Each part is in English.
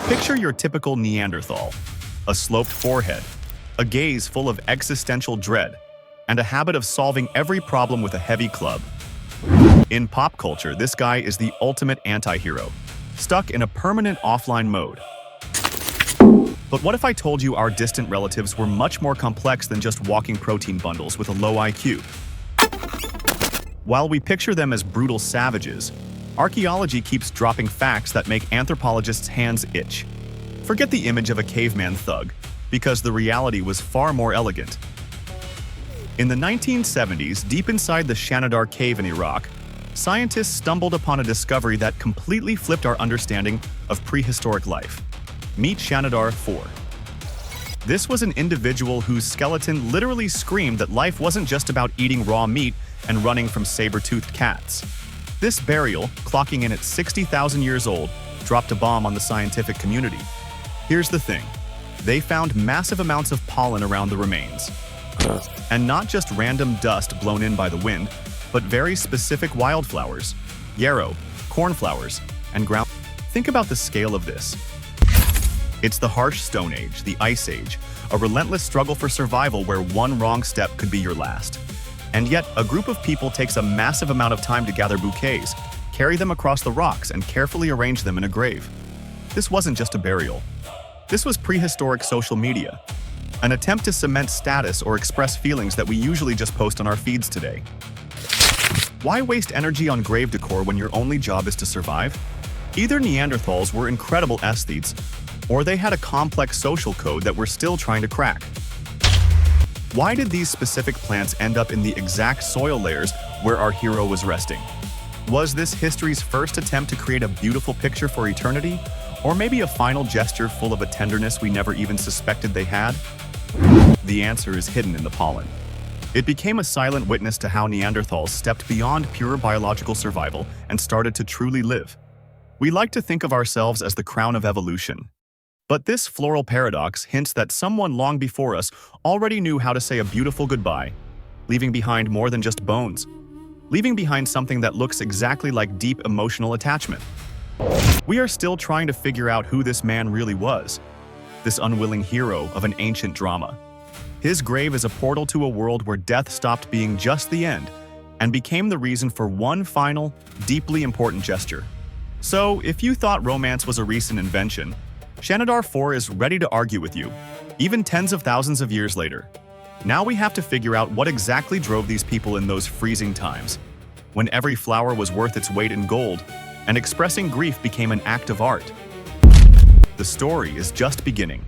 Picture your typical Neanderthal, a sloped forehead, a gaze full of existential dread, and a habit of solving every problem with a heavy club. In pop culture, this guy is the ultimate anti-hero, stuck in a permanent offline mode. But what if I told you our distant relatives were much more complex than just walking protein bundles with a low IQ? While we picture them as brutal savages, archaeology keeps dropping facts that make anthropologists' hands itch. Forget the image of a caveman thug, because the reality was far more elegant. In the 1970s, deep inside the Shanidar cave in Iraq, scientists stumbled upon a discovery that completely flipped our understanding of prehistoric life. Meet Shanidar 4. This was an individual whose skeleton literally screamed that life wasn't just about eating raw meat and running from saber-toothed cats. This burial, clocking in at 60,000 years old, dropped a bomb on the scientific community. Here's the thing. They found massive amounts of pollen around the remains. And not just random dust blown in by the wind, but very specific wildflowers, yarrow, cornflowers, and ground. Think about the scale of this. It's the harsh Stone Age, the Ice Age, a relentless struggle for survival where one wrong step could be your last. And yet, a group of people takes a massive amount of time to gather bouquets, carry them across the rocks, and carefully arrange them in a grave. This wasn't just a burial. This was prehistoric social media, an attempt to cement status or express feelings that we usually just post on our feeds today. Why waste energy on grave decor when your only job is to survive? Either Neanderthals were incredible aesthetes, or they had a complex social code that we're still trying to crack. Why did these specific plants end up in the exact soil layers where our hero was resting? Was this history's first attempt to create a beautiful picture for eternity? Or maybe a final gesture full of a tenderness we never even suspected they had? The answer is hidden in the pollen. It became a silent witness to how Neanderthals stepped beyond pure biological survival and started to truly live. We like to think of ourselves as the crown of evolution. But this floral paradox hints that someone long before us already knew how to say a beautiful goodbye, leaving behind more than just bones, leaving behind something that looks exactly like deep emotional attachment. We are still trying to figure out who this man really was, this unwilling hero of an ancient drama. His grave is a portal to a world where death stopped being just the end and became the reason for one final, deeply important gesture. So, if you thought romance was a recent invention, Shanidar 4 is ready to argue with you, even tens of thousands of years later. Now we have to figure out what exactly drove these people in those freezing times, when every flower was worth its weight in gold, and expressing grief became an act of art. The story is just beginning,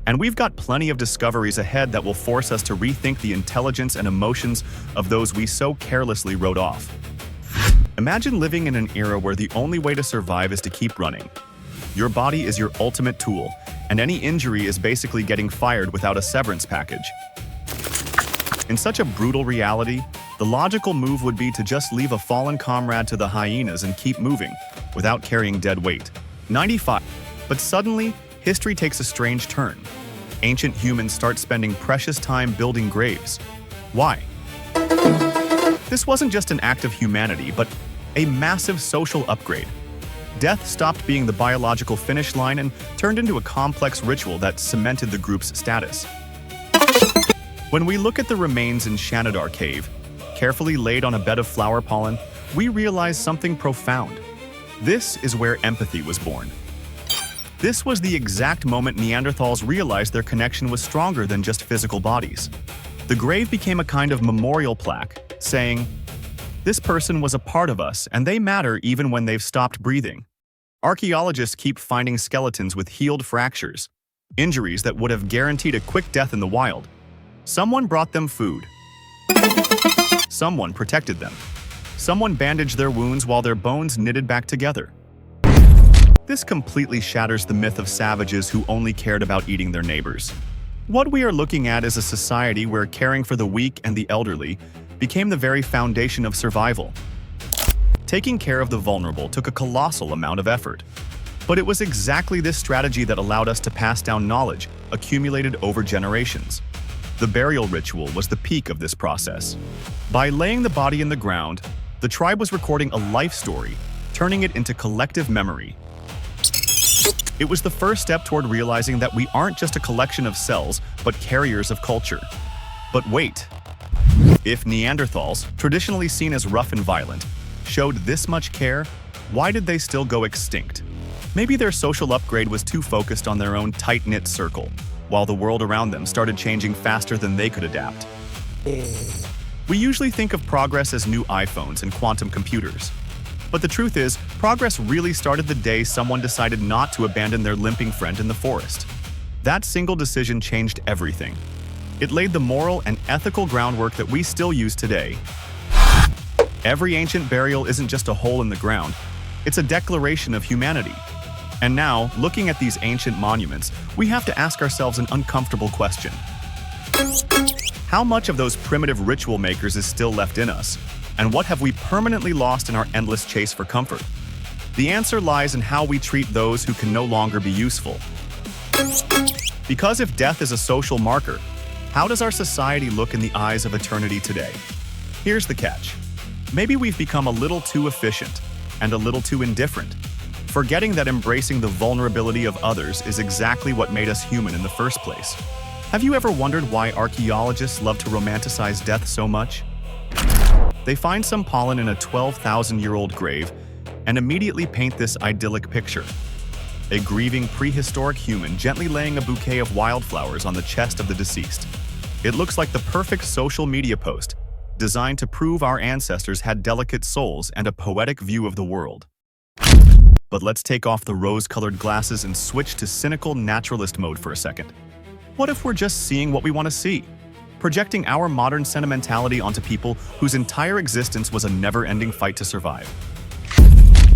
and we've got plenty of discoveries ahead that will force us to rethink the intelligence and emotions of those we so carelessly wrote off. Imagine living in an era where the only way to survive is to keep running. Your body is your ultimate tool, and any injury is basically getting fired without a severance package. In such a brutal reality, the logical move would be to just leave a fallen comrade to the hyenas and keep moving, without carrying dead weight. 95. But suddenly, history takes a strange turn. Ancient humans start spending precious time building graves. Why? This wasn't just an act of humanity, but a massive social upgrade. Death stopped being the biological finish line and turned into a complex ritual that cemented the group's status. When we look at the remains in Shanidar Cave, carefully laid on a bed of flower pollen, we realize something profound. This is where empathy was born. This was the exact moment Neanderthals realized their connection was stronger than just physical bodies. The grave became a kind of memorial plaque, saying, "This person was a part of us, and they matter even when they've stopped breathing." Archaeologists keep finding skeletons with healed fractures, injuries that would have guaranteed a quick death in the wild. Someone brought them food. Someone protected them. Someone bandaged their wounds while their bones knitted back together. This completely shatters the myth of savages who only cared about eating their neighbors. What we are looking at is a society where caring for the weak and the elderly became the very foundation of survival. Taking care of the vulnerable took a colossal amount of effort. But it was exactly this strategy that allowed us to pass down knowledge accumulated over generations. The burial ritual was the peak of this process. By laying the body in the ground, the tribe was recording a life story, turning it into collective memory. It was the first step toward realizing that we aren't just a collection of cells, but carriers of culture. But wait. If Neanderthals, traditionally seen as rough and violent, showed this much care, why did they still go extinct? Maybe their social upgrade was too focused on their own tight-knit circle, while the world around them started changing faster than they could adapt. We usually think of progress as new iPhones and quantum computers. But the truth is, progress really started the day someone decided not to abandon their limping friend in the forest. That single decision changed everything. It laid the moral and ethical groundwork that we still use today. Every ancient burial isn't just a hole in the ground, it's a declaration of humanity. And now, looking at these ancient monuments, we have to ask ourselves an uncomfortable question. How much of those primitive ritual makers is still left in us? And what have we permanently lost in our endless chase for comfort? The answer lies in how we treat those who can no longer be useful. Because if death is a social marker, how does our society look in the eyes of eternity today? Here's the catch. Maybe we've become a little too efficient and a little too indifferent, forgetting that embracing the vulnerability of others is exactly what made us human in the first place. Have you ever wondered why archaeologists love to romanticize death so much? They find some pollen in a 12,000-year-old grave and immediately paint this idyllic picture. A grieving prehistoric human gently laying a bouquet of wildflowers on the chest of the deceased. It looks like the perfect social media post, designed to prove our ancestors had delicate souls and a poetic view of the world. But let's take off the rose-colored glasses and switch to cynical naturalist mode for a second. What if we're just seeing what we want to see? Projecting our modern sentimentality onto people whose entire existence was a never-ending fight to survive.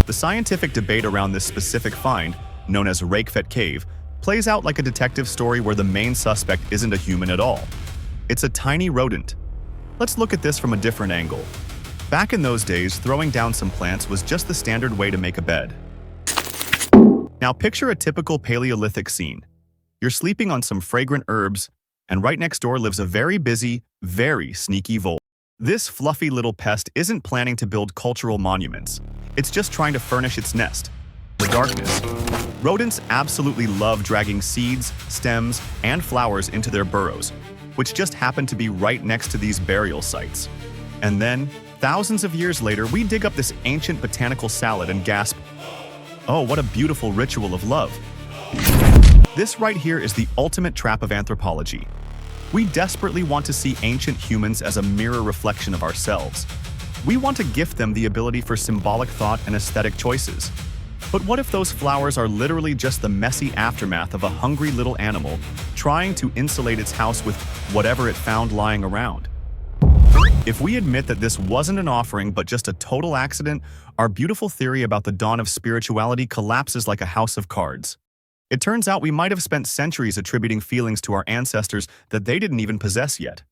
The scientific debate around this specific find, known as Reykjavik Cave, plays out like a detective story where the main suspect isn't a human at all. It's a tiny rodent. Let's look at this from a different angle. Back in those days, throwing down some plants was just the standard way to make a bed. Now picture a typical Paleolithic scene. You're sleeping on some fragrant herbs, and right next door lives a very busy, very sneaky vole. This fluffy little pest isn't planning to build cultural monuments. It's just trying to furnish its nest. The darkness. Rodents absolutely love dragging seeds, stems, and flowers into their burrows, which just happen to be right next to these burial sites. And then, thousands of years later, we dig up this ancient botanical salad and gasp, "Oh, what a beautiful ritual of love." This right here is the ultimate trap of anthropology. We desperately want to see ancient humans as a mirror reflection of ourselves. We want to gift them the ability for symbolic thought and aesthetic choices. But what if those flowers are literally just the messy aftermath of a hungry little animal trying to insulate its house with whatever it found lying around? If we admit that this wasn't an offering but just a total accident, our beautiful theory about the dawn of spirituality collapses like a house of cards. It turns out we might have spent centuries attributing feelings to our ancestors that they didn't even possess yet.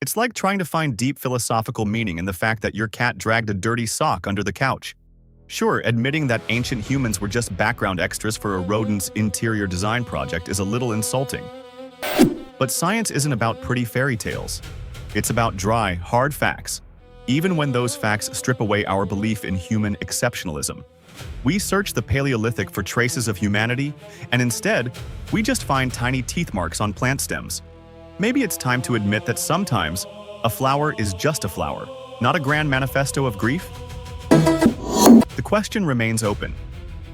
It's like trying to find deep philosophical meaning in the fact that your cat dragged a dirty sock under the couch. Sure, admitting that ancient humans were just background extras for a rodent's interior design project is a little insulting. But science isn't about pretty fairy tales. It's about dry, hard facts, even when those facts strip away our belief in human exceptionalism. We search the Paleolithic for traces of humanity, and instead, we just find tiny teeth marks on plant stems. Maybe it's time to admit that sometimes, a flower is just a flower, not a grand manifesto of grief? The question remains open.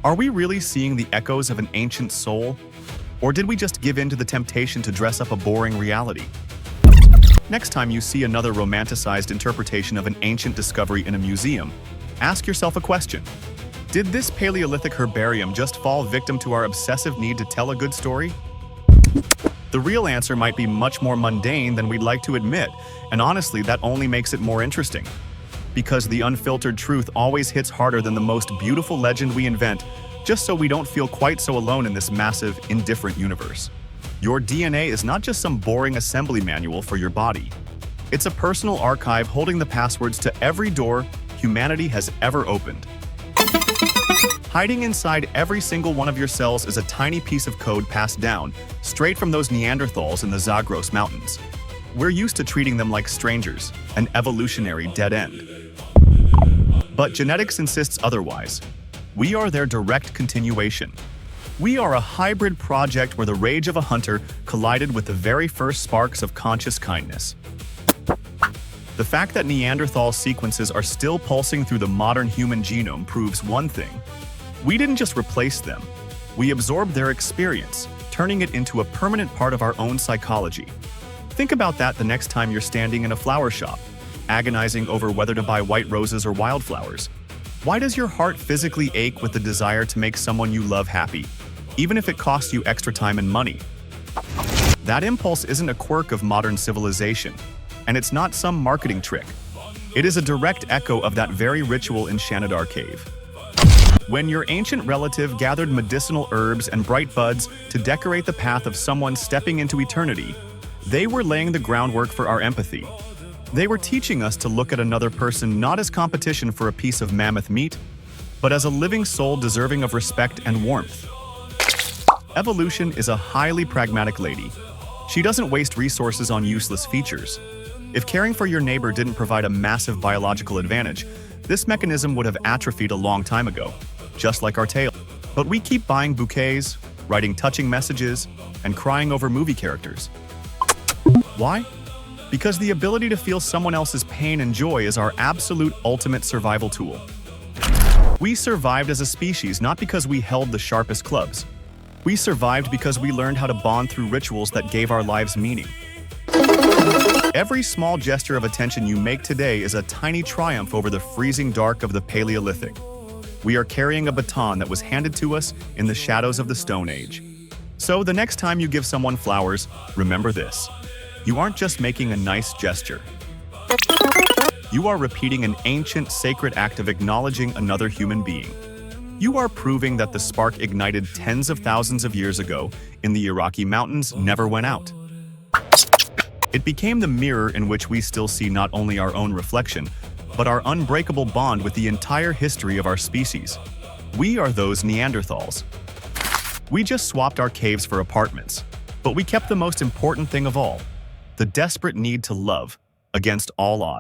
Are we really seeing the echoes of an ancient soul? Or did we just give in to the temptation to dress up a boring reality? Next time you see another romanticized interpretation of an ancient discovery in a museum, ask yourself a question. Did this Paleolithic herbarium just fall victim to our obsessive need to tell a good story? The real answer might be much more mundane than we'd like to admit, and honestly, that only makes it more interesting. Because the unfiltered truth always hits harder than the most beautiful legend we invent, just so we don't feel quite so alone in this massive, indifferent universe. Your DNA is not just some boring assembly manual for your body. It's a personal archive holding the passwords to every door humanity has ever opened. Hiding inside every single one of your cells is a tiny piece of code passed down, straight from those Neanderthals in the Zagros Mountains. We're used to treating them like strangers, an evolutionary dead end. But genetics insists otherwise. We are their direct continuation. We are a hybrid project where the rage of a hunter collided with the very first sparks of conscious kindness. The fact that Neanderthal sequences are still pulsing through the modern human genome proves one thing. We didn't just replace them. We absorbed their experience, turning it into a permanent part of our own psychology. Think about that the next time you're standing in a flower shop, agonizing over whether to buy white roses or wildflowers. Why does your heart physically ache with the desire to make someone you love happy, even if it costs you extra time and money? That impulse isn't a quirk of modern civilization, and it's not some marketing trick. It is a direct echo of that very ritual in Shanidar cave. When your ancient relative gathered medicinal herbs and bright buds to decorate the path of someone stepping into eternity, they were laying the groundwork for our empathy. They were teaching us to look at another person not as competition for a piece of mammoth meat, but as a living soul deserving of respect and warmth. Evolution is a highly pragmatic lady. She doesn't waste resources on useless features. If caring for your neighbor didn't provide a massive biological advantage, this mechanism would have atrophied a long time ago, just like our tail. But we keep buying bouquets, writing touching messages, and crying over movie characters. Why? Because the ability to feel someone else's pain and joy is our absolute ultimate survival tool. We survived as a species not because we held the sharpest clubs. We survived because we learned how to bond through rituals that gave our lives meaning. Every small gesture of attention you make today is a tiny triumph over the freezing dark of the Paleolithic. We are carrying a baton that was handed to us in the shadows of the Stone Age. So the next time you give someone flowers, remember this. You aren't just making a nice gesture. You are repeating an ancient, sacred act of acknowledging another human being. You are proving that the spark ignited tens of thousands of years ago in the Iraqi mountains never went out. It became the mirror in which we still see not only our own reflection, but our unbreakable bond with the entire history of our species. We are those Neanderthals. We just swapped our caves for apartments, but we kept the most important thing of all, the desperate need to love against all odds.